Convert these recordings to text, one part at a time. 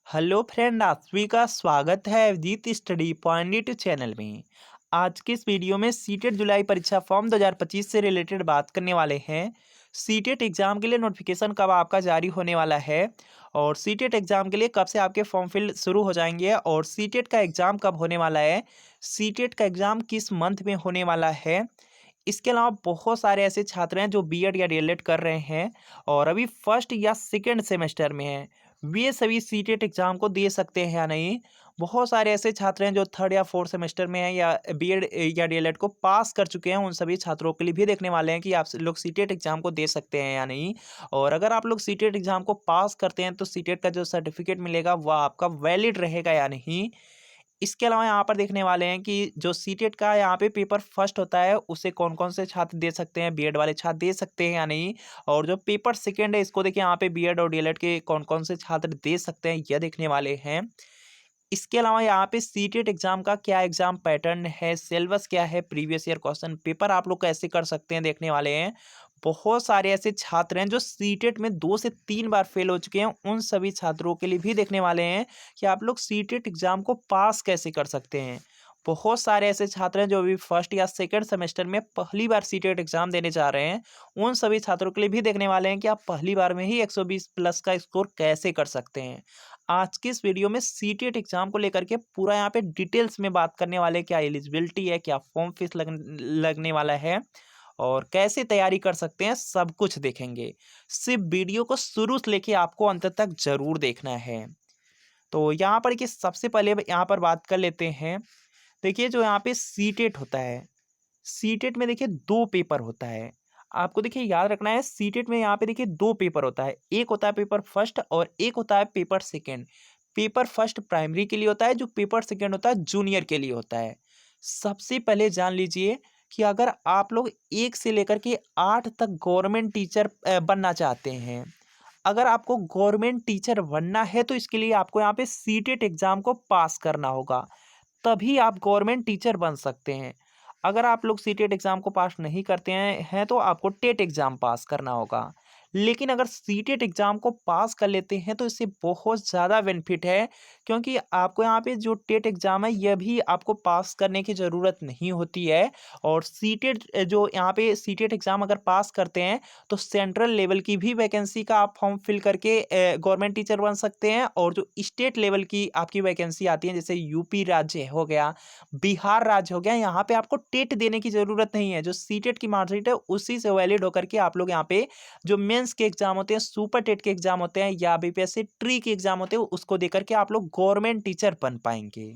Hello friend, आप सभी का स्वागत है अवधीत स्टडी पॉइंट चैनल में। आज के इस वीडियो में सीटेट जुलाई परीक्षा फॉर्म 2025 से रिलेटेड बात करने वाले हैं। सीटेट एग्जाम के लिए नोटिफिकेशन कब आपका जारी होने वाला है और सीटेट एग्जाम के लिए कब से आपके फॉर्म फिल शुरू हो जाएंगे और सीटेट का एग्ज़ाम कब होने वाला है, सीटेट का एग्ज़ाम किस मंथ में होने वाला है। इसके अलावा बहुत सारे ऐसे छात्र हैं जो बीएड या डीएलएड कर रहे हैं और अभी फर्स्ट या सेकेंड सेमेस्टर में हैं, वे सभी सीटेट एग्ज़ाम को दे सकते हैं या नहीं। बहुत सारे ऐसे छात्र हैं जो थर्ड या फोर्थ सेमेस्टर में हैं या बीएड या डीएलएड को पास कर चुके हैं, उन सभी छात्रों के लिए भी देखने वाले हैं कि आप लोग सीटेट एग्ज़ाम को दे सकते हैं या नहीं। और अगर आप लोग सीटेट एग्ज़ाम को पास करते हैं तो सीटेट का जो सर्टिफिकेट मिलेगा वह आपका वैलिड रहेगा या नहीं। इसके अलावा यहाँ पर देखने वाले हैं कि जो सीटेट का यहाँ पे पेपर फर्स्ट होता है उसे कौन कौन से छात्र दे सकते हैं, बीएड वाले छात्र दे सकते हैं या नहीं। और जो पेपर सेकेंड है इसको देखिए, यहाँ पे बीएड और डीएलएड के कौन कौन से छात्र दे सकते हैं यह देखने वाले हैं। इसके अलावा यहाँ पे सीटेट एग्जाम का क्या एग्जाम पैटर्न है, सिलेबस क्या है, प्रीवियस ईयर क्वेश्चन पेपर आप लोग कैसे कर सकते हैं देखने वाले हैं। बहुत सारे ऐसे छात्र हैं जो सीटेट में 2 से 3 बार फेल हो चुके हैं, उन सभी छात्रों के लिए भी देखने वाले हैं कि आप लोग सीटेट एग्जाम को पास कैसे कर सकते हैं। बहुत सारे ऐसे छात्र हैं जो अभी फर्स्ट या सेकंड सेमेस्टर में पहली बार सीटेट एग्जाम देने जा रहे हैं, उन सभी छात्रों के लिए भी देखने वाले हैं कि आप पहली बार में ही 120 प्लस का स्कोर कैसे कर सकते हैं। आज की इस वीडियो में सीटेट एग्जाम को लेकर के पूरा यहाँ पे डिटेल्स में बात करने वाले हैं, क्या एलिजिबिलिटी है, क्या फॉर्म फीस लगने वाला है और कैसे तैयारी कर सकते हैं, सब कुछ देखेंगे। सिर्फ वीडियो को शुरू से लेके आपको अंत तक जरूर देखना है। तो यहाँ पर कि सबसे पहले यहाँ पर बात कर लेते हैं। देखिए जो यहाँ पे सीटेट होता है, सीटेट में देखिए 2 पेपर होता है। आपको देखिए याद रखना है, सीटेट में यहाँ पे देखिए 2 पेपर होता है, एक होता है पेपर फर्स्ट और एक होता है paper second. Paper first primary के लिए होता है, जो पेपर सेकेंड होता है जूनियर के लिए होता है। सबसे पहले जान लीजिए कि अगर आप लोग 1 से लेकर के 8 तक गवर्नमेंट टीचर बनना चाहते हैं, अगर आपको गवर्नमेंट टीचर बनना है तो इसके लिए आपको यहाँ पे सीटेट एग्जाम को पास करना होगा, तभी आप गवर्नमेंट टीचर बन सकते हैं। अगर आप लोग सीटेट एग्ज़ाम को पास नहीं करते हैं तो आपको टेट एग्ज़ाम पास करना होगा। लेकिन अगर सीटेट एग्ज़ाम को पास कर लेते हैं तो इससे बहुत ज़्यादा बेनिफिट है, क्योंकि आपको यहाँ पे जो टेट एग्ज़ाम है यह भी आपको पास करने की ज़रूरत नहीं होती है। और सीटेट जो यहाँ पे सीटेट एग्ज़ाम अगर पास करते हैं तो सेंट्रल लेवल की भी वैकेंसी का आप फॉर्म फिल करके गवर्नमेंट टीचर बन सकते हैं। और जो स्टेट लेवल की आपकी वैकेंसी आती है, जैसे यूपी राज्य हो गया, बिहार राज्य हो गया, यहाँ पे आपको टेट देने की ज़रूरत नहीं है। जो सीटेट की मार्कशीट है उसी से वैलिड होकर के आप लोग यहाँ पे जो मेंस के एग्जाम होते हैं, सुपर टेट के एग्जाम होते हैं या बीपीएससी ट्री के एग्जाम होते हैं, उसको देकर के आप लोग गवर्नमेंट टीचर बन पाएंगे।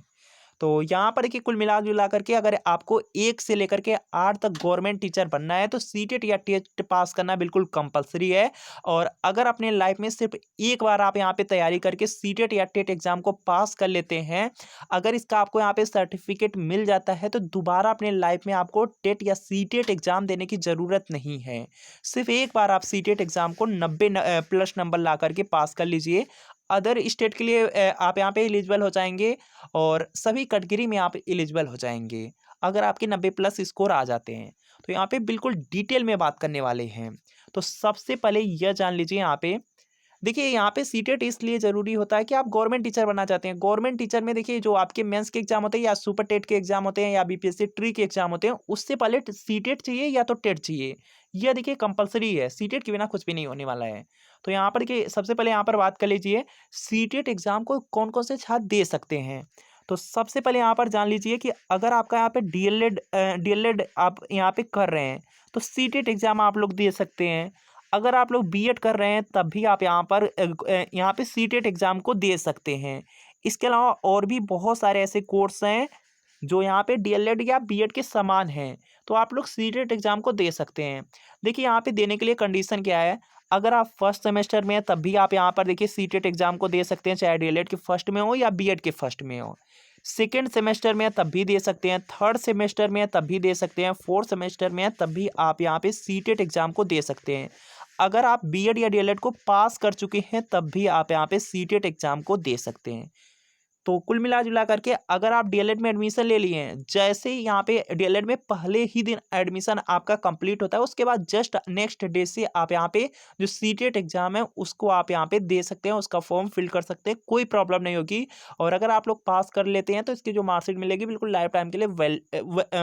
तो यहाँ पर देखिए कुल मिला जुला करके अगर आपको 1 से लेकर के 8 तक गवर्नमेंट टीचर बनना है तो सीटेट या टेट पास करना बिल्कुल कंपलसरी है। और अगर अपने लाइफ में सिर्फ एक बार आप यहाँ पे तैयारी करके सीटेट या टेट एग्जाम को पास कर लेते हैं, अगर इसका आपको यहाँ पे सर्टिफिकेट मिल जाता है तो दोबारा अपने लाइफ में आपको टेट या सीटेट एग्जाम देने की ज़रूरत नहीं है। सिर्फ एक बार आप सीटेट एग्जाम को 90 प्लस नंबर ला करके पास कर लीजिए, अदर स्टेट के लिए आप यहाँ पे एलिजिबल हो जाएंगे और सभी कैटेगरी में आप एलिजिबल हो जाएंगे अगर आपके 90 प्लस स्कोर आ जाते हैं। तो यहाँ पे बिल्कुल डिटेल में बात करने वाले हैं। तो सबसे पहले यह जान लीजिए, यहाँ पे देखिए यहाँ पे सीटेट इसलिए ज़रूरी होता है कि आप गवर्नमेंट टीचर बनना चाहते हैं। गवर्नमेंट टीचर में देखिए जो आपके मेंस के एग्जाम होते हैं या सुपर टेट के एग्जाम होते हैं या बीपीएससी ट्री के एग्जाम होते हैं, उससे पहले सीटेट चाहिए या तो टेट चाहिए। यह देखिए कंपलसरी है, सीटेट के बिना कुछ भी नहीं होने वाला है। तो यहाँ पर देखिए सबसे पहले यहाँ पर बात कर लीजिए सीटेट एग्जाम को कौन कौन से छात्र दे सकते हैं। तो सबसे पहले यहाँ पर जान लीजिए कि अगर आपका यहाँ पे डीएलएड आप यहाँ पे कर रहे हैं तो सीटेट एग्जाम आप लोग दे सकते हैं। अगर आप लोग बीएड कर रहे हैं तब भी आप यहाँ पे सीटेट एग्ज़ाम को दे सकते हैं। इसके अलावा और भी बहुत सारे ऐसे कोर्स हैं जो यहाँ पे डीएलएड या बीएड के समान हैं, तो आप लोग सीटेट एग्ज़ाम को दे सकते हैं। देखिए यहाँ पे देने के लिए कंडीशन क्या है, अगर आप फर्स्ट सेमेस्टर में हैं तब भी आप यहाँ पर देखिए सीटेट एग्ज़ाम को दे सकते हैं, चाहे डीएलएड के फर्स्ट में हो या बीएड के फर्स्ट में हो। सेकेंड सेमेस्टर में है तब भी दे सकते हैं, थर्ड सेमेस्टर में है तब भी दे सकते हैं, फोर्थ सेमेस्टर में है तब भी आप यहाँ पे सीटेट एग्ज़ाम को दे सकते हैं। अगर आप बीएड या डीएलएड को पास कर चुके हैं तब भी आप यहाँ पे सीटेट एग्ज़ाम को दे सकते हैं। तो कुल मिला जुला करके अगर आप डीएलएड में एडमिशन ले लिए हैं, जैसे ही यहाँ पे डीएलएड में पहले ही दिन एडमिशन आपका कंप्लीट होता है, उसके बाद जस्ट नेक्स्ट डे से आप यहाँ पे जो सीटेट एग्जाम है उसको आप यहाँ पे दे सकते हैं, उसका फॉर्म फिल कर सकते हैं, कोई प्रॉब्लम नहीं होगी। और अगर आप लोग पास कर लेते हैं तो इसकी जो मार्कशीट मिलेगी बिल्कुल लाइफ टाइम के लिए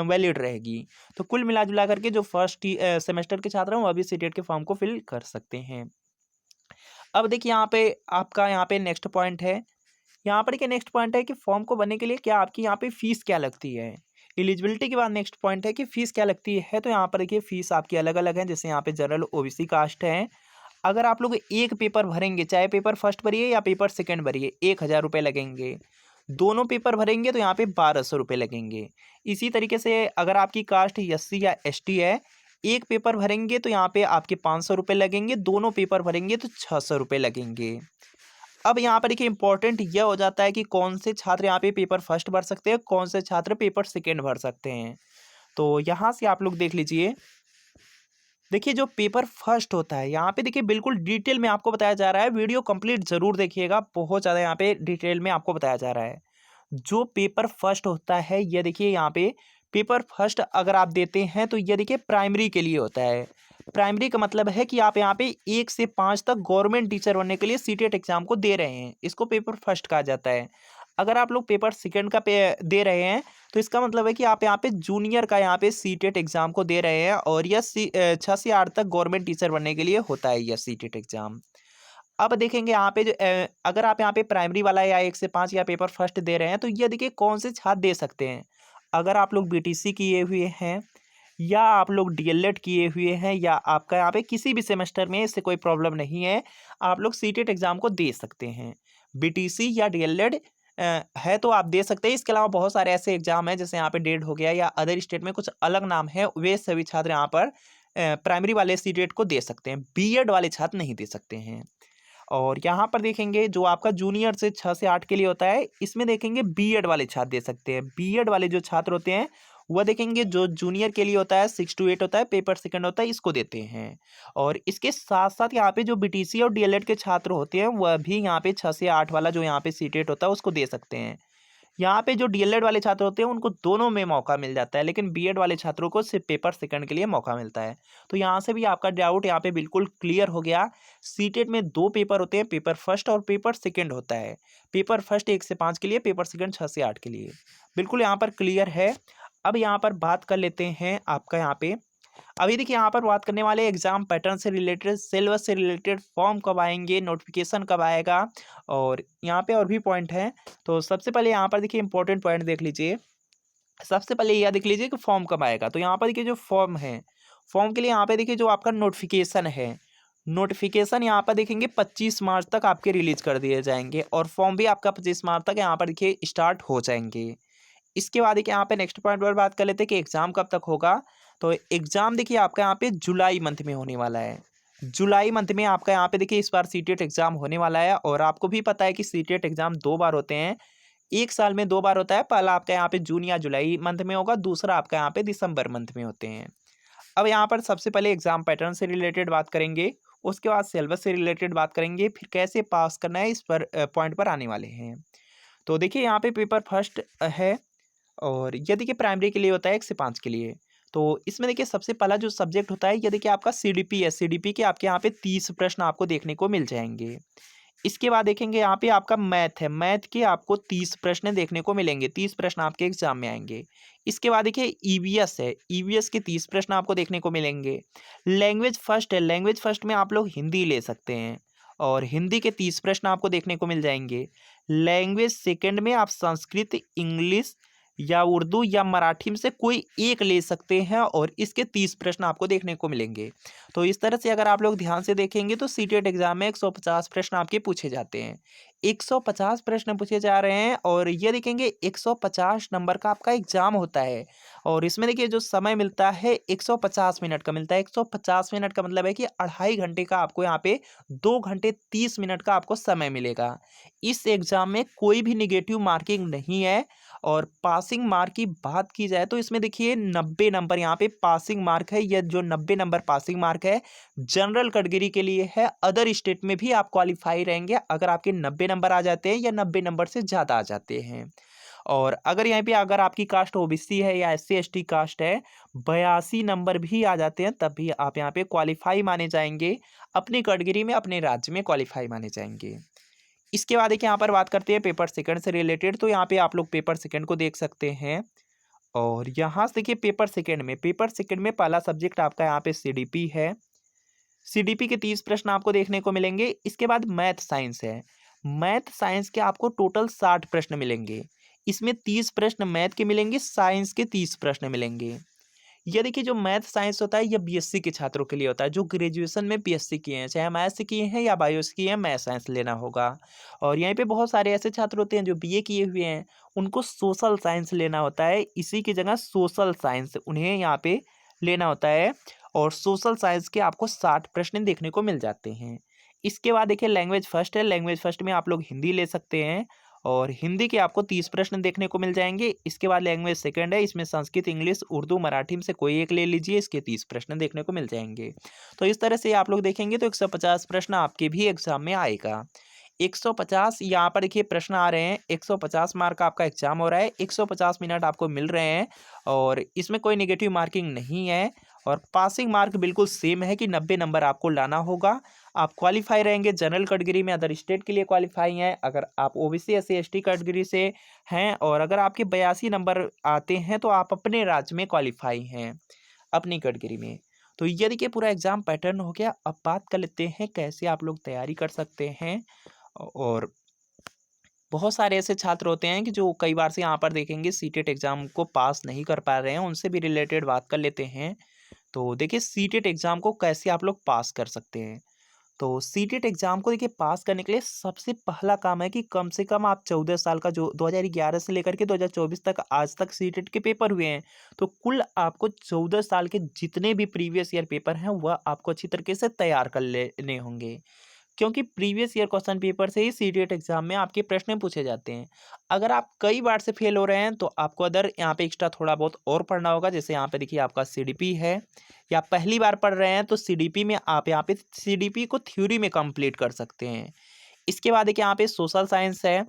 वैलिड रहेगी। तो कुल मिला जुला करके जो फर्स्ट सेमेस्टर के छात्र हैं वो अभी सीटेट के फॉर्म को फिल कर सकते हैं। अब देखिए यहाँ पे आपका यहाँ पे नेक्स्ट पॉइंट है, यहाँ पर क्या नेक्स्ट पॉइंट है कि फॉर्म को भरने के लिए क्या आपकी यहाँ पे फीस क्या लगती है। एलिजिबिलिटी के बाद नेक्स्ट पॉइंट है कि फीस क्या लगती है। तो यहाँ पर देखिए फीस आपकी अलग अलग है, जैसे यहाँ पे जनरल ओबीसी कास्ट है। अगर आप लोग एक पेपर भरेंगे, चाहे पेपर फर्स्ट भरिए या पेपर सेकंड भरिए, 1,000 रुपये लगेंगे। दोनों पेपर भरेंगे तो यहाँ पे 1,200 रुपये लगेंगे। इसी तरीके से अगर आपकी कास्ट एससी या एसटी है, एक पेपर भरेंगे तो यहाँ पे आपके 500 रुपये लगेंगे, दोनों पेपर भरेंगे तो 600 रुपये लगेंगे। अब यहाँ पर देखिए इंपॉर्टेंट यह हो जाता है कि कौन से छात्र यहाँ पे पेपर फर्स्ट भर सकते हैं, कौन से छात्र पेपर सेकेंड भर सकते हैं। तो यहाँ से आप लोग देख लीजिए, देखिए जो पेपर फर्स्ट होता है यहाँ पे देखिए बिल्कुल डिटेल में आपको बताया जा रहा है, वीडियो कंप्लीट जरूर देखिएगा, बहुत ज़्यादा यहाँ पे डिटेल में आपको बताया जा रहा है। जो पेपर फर्स्ट होता है ये देखिए यहाँ पे पेपर फर्स्ट अगर आप देते हैं तो ये देखिए प्राइमरी के लिए होता है। प्राइमरी का मतलब है कि आप यहाँ पे 1 से 5 तक गवर्नमेंट टीचर बनने के लिए सीटेट एग्जाम को दे रहे हैं, इसको पेपर फर्स्ट कहा जाता है। अगर आप लोग पेपर सेकंड का दे रहे हैं तो इसका मतलब है कि आप यहाँ पे जूनियर का यहाँ पे सीटेट एग्जाम को दे रहे हैं, और यह 6 से 8 तक गवर्नमेंट टीचर बनने के लिए होता है यह सीटेट एग्जाम। अब देखेंगे यहाँ पे जो अगर आप यहाँ पे प्राइमरी वाला या 1 से 5 या पेपर फर्स्ट दे रहे हैं तो ये देखिए कौन से छात्र दे सकते हैं। अगर आप लोग बीटीसी किए हुए हैं, या आप लोग डीएलएड किए हुए हैं, या आपका यहाँ पे किसी भी सेमेस्टर में इससे कोई प्रॉब्लम नहीं है, आप लोग सीटेट एग्जाम को दे सकते हैं। बीटीसी या डीएलएड है तो आप दे सकते हैं। इसके अलावा बहुत सारे ऐसे एग्जाम हैं जैसे यहाँ पे डेड हो गया या अदर स्टेट में कुछ अलग नाम है, वे सभी छात्र यहाँ पर प्राइमरी वाले सीटेट को दे सकते हैं, बीएड वाले छात्र नहीं दे सकते हैं। और यहाँ पर देखेंगे जो आपका जूनियर से 6 से 8 के लिए होता है, इसमें देखेंगे बीएड वाले छात्र दे सकते हैं। बीएड वाले जो छात्र होते हैं वह देखेंगे जो जूनियर के लिए होता है 6 to 8 होता है, पेपर सेकंड होता है, इसको देते हैं। और इसके साथ साथ यहाँ पे जो बीटीसी और डीएलएड के छात्र होते हैं वह भी यहाँ पे 6 से 8 वाला जो यहाँ पे सीटेट होता है उसको दे सकते हैं। यहाँ पे जो डीएलएड वाले छात्र होते हैं उनको दोनों में मौका मिल जाता है, लेकिन बीएड वाले छात्रों को सिर्फ पेपर सेकंड के लिए मौका मिलता है। तो यहाँ से भी आपका डाउट यहाँ पे बिल्कुल क्लियर हो गया। सीटेट में 2 पेपर होते हैं, पेपर फर्स्ट और पेपर सेकंड होता है। पेपर फर्स्ट 1 से 5 के लिए, पेपर सेकंड 6 से 8 के लिए। बिल्कुल यहाँ पर क्लियर है। अब यहाँ पर बात कर लेते हैं आपका यहाँ पे, अभी देखिए यहाँ पर बात करने वाले एग्जाम पैटर्न से रिलेटेड, सिलेबस से रिलेटेड, फॉर्म कब आएंगे, नोटिफिकेशन कब आएगा, और यहाँ पे और भी पॉइंट हैं। तो सबसे पहले यहाँ पर देखिए इंपॉर्टेंट पॉइंट देख लीजिए। सबसे पहले यह देख लीजिए कि फॉर्म कब आएगा। तो यहाँ पर देखिए जो फॉर्म है, फॉर्म के लिए यहाँ पे देखिए जो आपका नोटिफिकेशन है, नोटिफिकेशन यहाँ पर देखेंगे 25 मार्च तक आपके रिलीज कर दिए जाएंगे, और फॉर्म भी आपका 25 मार्च तक यहाँ पर देखिए स्टार्ट हो जाएंगे। इसके बाद देखिए यहाँ पे नेक्स्ट पॉइंट पर बात कर लेते हैं कि एग्जाम कब तक होगा। तो एग्जाम देखिए आपका यहाँ पे जुलाई मंथ में होने वाला है। जुलाई मंथ में आपका यहाँ पे देखिए इस बार सीटेट एग्जाम होने वाला है, और आपको भी पता है कि सीटेट एग्जाम 2 बार होते हैं, 1 साल में 2 बार होता है। पहला आपका यहाँ पे जून या जुलाई मंथ में होगा, दूसरा आपका यहाँ पे दिसंबर मंथ में होते हैं। अब यहाँ पर सबसे पहले एग्जाम पैटर्न से रिलेटेड बात करेंगे, उसके बाद सिलेबस से रिलेटेड बात करेंगे, फिर कैसे पास करना है इस पर पॉइंट पर आने वाले हैं। तो देखिए यहाँ पे पेपर फर्स्ट है, और ये देखिए प्राइमरी के लिए होता है 1 से 5 के लिए। तो इसमें देखिए सबसे पहला जो सब्जेक्ट होता है ये देखिए आपका सीडीपी है। सीडीपी के आपके यहाँ पे 30 प्रश्न आपको देखने को मिल जाएंगे। इसके बाद देखेंगे यहाँ पे आपका मैथ है, मैथ के आपको 30 प्रश्न देखने को मिलेंगे, 30 प्रश्न आपके एग्जाम में आएंगे। इसके बाद देखिए ईवीएस है, ईवीएस के 30 प्रश्न आपको देखने को मिलेंगे। लैंग्वेज फर्स्ट है, लैंग्वेज फर्स्ट में आप लोग हिंदी ले सकते हैं, और हिंदी के 30 प्रश्न आपको देखने को मिल जाएंगे। लैंग्वेज सेकंड में आप संस्कृत, इंग्लिश या उर्दू या मराठी में से कोई एक ले सकते हैं, और इसके 30 प्रश्न आपको देखने को मिलेंगे। तो इस तरह से अगर आप लोग ध्यान से देखेंगे तो सीटेट एग्जाम में 150 प्रश्न आपके पूछे जाते हैं, 150 प्रश्न पूछे जा रहे हैं। और ये देखेंगे 150 नंबर का आपका एग्जाम होता है, और इसमें देखिए जो समय मिलता है 150 मिनट का मिलता है। 150 मिनट का मतलब है कि 2.5 घंटे का आपको यहाँ पे 2 घंटे 30 मिनट का आपको समय मिलेगा। इस एग्जाम में कोई भी निगेटिव मार्किंग नहीं है, और पासिंग मार्क की बात की जाए तो इसमें देखिए 90 नंबर यहाँ पे पासिंग मार्क है। यह जो 90 नंबर पासिंग मार्क है जनरल कैटेगरी के लिए है। अदर स्टेट में भी आप क्वालिफाई रहेंगे अगर आपके 90 नंबर आ जाते हैं या 90 नंबर से ज़्यादा आ जाते हैं। और अगर यहाँ पे अगर आपकी कास्ट ओबीसी है या एससी एसटी कास्ट है, 82 नंबर भी आ जाते हैं तब भी आप यहाँ पे क्वालिफाई माने जाएंगे। अपनी कैटेगरी में अपने राज्य में क्वालिफाई माने जाएंगे। इसके बाद देखिए यहाँ पर बात करते हैं पेपर सेकंड से रिलेटेड। तो यहाँ पे आप लोग पेपर सेकंड को देख सकते हैं। और यहाँ से देखिए पेपर सेकंड में पहला सब्जेक्ट आपका यहाँ पे सीडीपी है। सीडीपी के 30 प्रश्न आपको देखने को मिलेंगे। इसके बाद मैथ साइंस है। मैथ साइंस के आपको टोटल 60 प्रश्न मिलेंगे। इसमें 30 प्रश्न मैथ के मिलेंगे, साइंस के 30 प्रश्न मिलेंगे। ये देखिए जो मैथ साइंस होता है यह बीएससी के छात्रों के लिए होता है, जो ग्रेजुएशन में बीएससी किए हैं, चाहे मैथ से किए हैं या बायो से किए हैं, मैथ साइंस लेना होगा। और यहीं पे बहुत सारे ऐसे छात्र होते हैं जो बीए किए हुए हैं, उनको सोशल साइंस लेना होता है। इसी की जगह सोशल साइंस उन्हें यहाँ पे लेना होता है। और सोशल साइंस के आपको 60 प्रश्न देखने को मिल जाते हैं। इसके बाद देखिए लैंग्वेज फर्स्ट है। लैंग्वेज फर्स्ट में आप लोग हिंदी ले सकते हैं और हिंदी के आपको 30 प्रश्न देखने को मिल जाएंगे। इसके बाद लैंग्वेज सेकंड है। इसमें संस्कृत, इंग्लिश, उर्दू, मराठी में से कोई एक ले लीजिए। इसके 30 प्रश्न देखने को मिल जाएंगे। तो इस तरह से आप लोग देखेंगे तो 150 प्रश्न आपके भी एग्जाम में आएगा। 150 यहाँ पर देखिए प्रश्न आ रहे हैं। 150 मार्क का आपका एग्जाम हो रहा है। 150 मिनट आपको मिल रहे हैं और इसमें कोई नेगेटिव मार्किंग नहीं है। और पासिंग मार्क बिल्कुल सेम है कि 90 नंबर आपको लाना होगा। आप क्वालिफाई रहेंगे जनरल कैटेगरी में, अदर स्टेट के लिए क्वालिफाई हैं। अगर आप ओबीसी एससी एसटी कैटेगरी से हैं और अगर आपके 82 नंबर आते हैं तो आप अपने राज्य में क्वालिफाई हैं अपनी कैटेगरी में। तो ये देखिए पूरा एग्जाम पैटर्न हो गया। अब बात कर लेते हैं कैसे आप लोग तैयारी कर सकते हैं। और बहुत सारे ऐसे छात्र होते हैं कि जो कई बार से यहाँ पर देखेंगे सीटेट एग्जाम को पास नहीं कर पा रहे हैं, उनसे भी रिलेटेड बात कर लेते हैं। तो देखिए सीटेट एग्जाम को कैसे आप लोग पास कर सकते हैं। तो सीटेट एग्जाम को देखिए पास करने के लिए सबसे पहला काम है कि कम से कम आप 14 साल का, जो 2011 से लेकर के 2024 तक आज तक सीटेट के पेपर हुए हैं, तो कुल आपको 14 साल के जितने भी प्रीवियस ईयर पेपर हैं वह आपको अच्छी तरीके से तैयार कर लेने होंगे। क्योंकि प्रीवियस ईयर क्वेश्चन पेपर से ही सीटेट एग्जाम में आपके प्रश्न पूछे जाते हैं। अगर आप कई बार से फेल हो रहे हैं तो आपको अदर यहाँ पे एक्स्ट्रा थोड़ा बहुत और पढ़ना होगा। जैसे यहाँ पे देखिए आपका सीडीपी है, या पहली बार पढ़ रहे हैं तो सीडीपी में आप यहाँ पे सीडीपी को थ्योरी में कंप्लीट कर सकते हैं। इसके बाद देखिए यहाँ पे सोशल साइंस है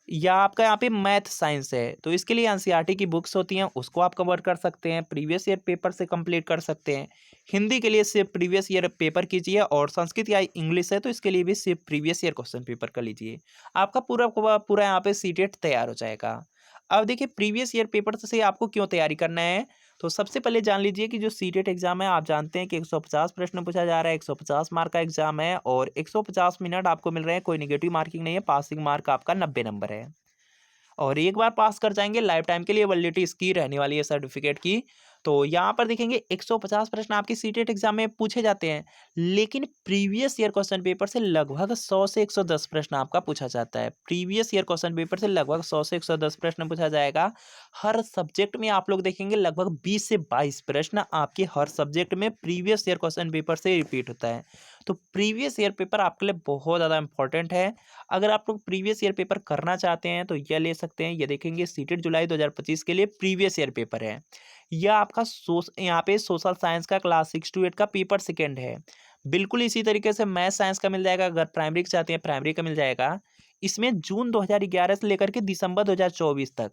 या आपका यहाँ पे मैथ साइंस है, तो इसके लिए एनसीईआरटी की बुक्स होती हैं, उसको आप कवर कर सकते हैं, प्रीवियस ईयर पेपर से कंप्लीट कर सकते हैं। हिंदी के लिए सिर्फ प्रीवियस ईयर पेपर कीजिए और संस्कृत या इंग्लिश है तो इसके लिए भी सिर्फ प्रीवियस ईयर क्वेश्चन पेपर कर लीजिए। आपका पूरा पूरा यहाँ पे सीटेट तैयार हो जाएगा। अब देखिए प्रीवियस ईयर पेपर से आपको क्यों तैयारी करना है। तो सबसे पहले जान लीजिए कि जो सीटेट एग्जाम है आप जानते हैं कि 150 प्रश्न पूछा जा रहा है, 150 मार्क का एग्जाम है और 150 मिनट आपको मिल रहे हैं। कोई नेगेटिव मार्किंग नहीं है। पासिंग मार्क आपका 90 नंबर है और एक बार पास कर जाएंगे लाइफ टाइम के लिए वैलिडिटी इसकी रहने वाली है सर्टिफिकेट की। तो यहाँ पर देखेंगे 150 प्रश्न आपके सीटेट एग्जाम में पूछे जाते हैं, लेकिन प्रीवियस ईयर क्वेश्चन पेपर से लगभग 100 से 110 प्रश्न आपका पूछा जाता है। प्रीवियस ईयर क्वेश्चन पेपर से लगभग 100 से 110 प्रश्न पूछा जाएगा। हर सब्जेक्ट में आप लोग देखेंगे लगभग 20 से 22 प्रश्न आपके हर सब्जेक्ट में प्रीवियस ईयर क्वेश्चन पेपर से रिपीट होता है। तो प्रीवियस ईयर पेपर आपके लिए बहुत ज़्यादा इंपॉर्टेंट है। अगर आप लोग प्रीवियस ईयर पेपर करना चाहते हैं तो यह ले सकते हैं। ये देखेंगे सीटेट जुलाई 2025 के लिए प्रीवियस ईयर पेपर है। यह आपका यहाँ पे सोशल साइंस का क्लास 6 to 8 का पेपर सेकेंड है। बिल्कुल इसी तरीके से मैथ साइंस का मिल जाएगा। अगर प्राइमरी का चाहते हैं प्राइमरी का मिल जाएगा। इसमें जून 2011 से लेकर के दिसंबर 2024 तक,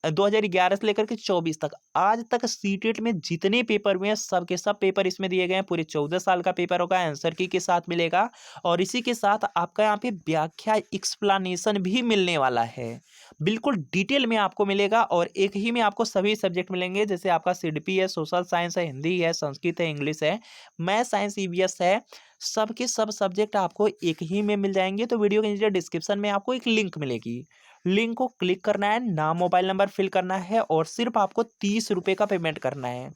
2011 से लेकर के 24 तक आज तक सीटेट में जितने पेपर हुए हैं सब के सब पेपर इसमें दिए गए हैं। पूरे 14 साल का पेपर होगा, आंसर की के साथ मिलेगा और इसी के साथ आपका यहाँ पे व्याख्या एक्सप्लेनेशन भी मिलने वाला है। बिल्कुल डिटेल में आपको मिलेगा और एक ही में आपको सभी सब्जेक्ट मिलेंगे। जैसे आपका सीडीपी है, सोशल साइंस है, हिंदी है, संस्कृत है, इंग्लिश है, मैथ साइंस ईवीएस है, सब के सब सब्जेक्ट आपको एक ही में मिल जाएंगे। तो वीडियो के नीचे डिस्क्रिप्शन में आपको एक लिंक मिलेगी। लिंक को क्लिक करना है, नाम मोबाइल नंबर फिल करना है और सिर्फ आपको 30 रुपये का पेमेंट करना है।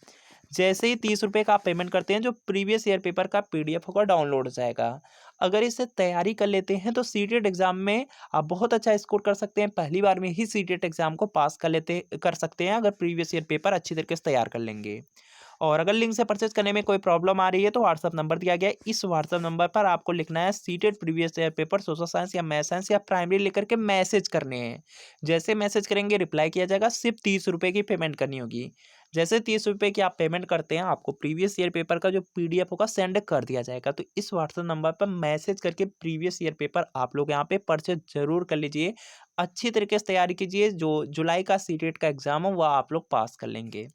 जैसे ही 30 रुपये का आप पेमेंट करते हैं जो प्रीवियस ईयर पेपर का पीडीएफ होगा डाउनलोड हो जाएगा। अगर इससे तैयारी कर लेते हैं तो सीटेट एग्जाम में आप बहुत अच्छा स्कोर कर सकते हैं। पहली बार में ही सीटेट एग्जाम को पास कर सकते हैं अगर प्रीवियस ईयर पेपर अच्छी तरीके से तैयार कर लेंगे। और अगर लिंक से परचेज करने में कोई प्रॉब्लम आ रही है तो व्हाट्सअप नंबर दिया गया है, इस व्हाट्सअप नंबर पर आपको लिखना है CTET previous year paper social science या मैथ साइंस या प्राइमरी लिख के मैसेज करने हैं। जैसे मैसेज करेंगे रिप्लाई किया जाएगा, सिर्फ 30 रुपये की पेमेंट करनी होगी। जैसे 30 रुपये की आप पेमेंट करते हैं आपको प्रीवियस ईयर पेपर का जो PDF होगा सेंड कर दिया जाएगा। तो इस व्हाट्सएप नंबर पर मैसेज करके प्रीवियस ईयर पेपर आप लोग यहाँ पे परचेज जरूर कर लीजिए। अच्छी तरीके से तैयारी कीजिए, जो जुलाई का सीटेट का एग्जाम हो वह आप लोग पास कर लेंगे।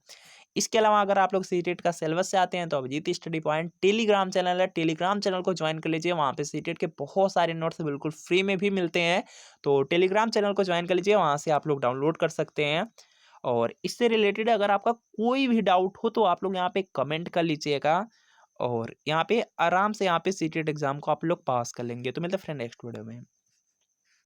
इसके अलावा अगर आप लोग सीटेट का सिलेबस से आते हैं तो Abhijeet study point Telegram channel है, टेलीग्राम चैनल को ज्वाइन कर लीजिए। वहाँ पे सीटेट के बहुत सारे नोट्स बिल्कुल फ्री में भी मिलते हैं, तो टेलीग्राम चैनल को ज्वाइन कर लीजिए, वहाँ से आप लोग डाउनलोड कर सकते हैं। और इससे रिलेटेड अगर आपका कोई भी डाउट हो तो आप लोग यहाँ पे कमेंट कर लीजिएगा, और यहाँ पे आराम से यहाँ पे सीटेट एग्जाम को आप लोग पास कर लेंगे। तो मिलते हैं फ्रेंड नेक्स्ट वीडियो में।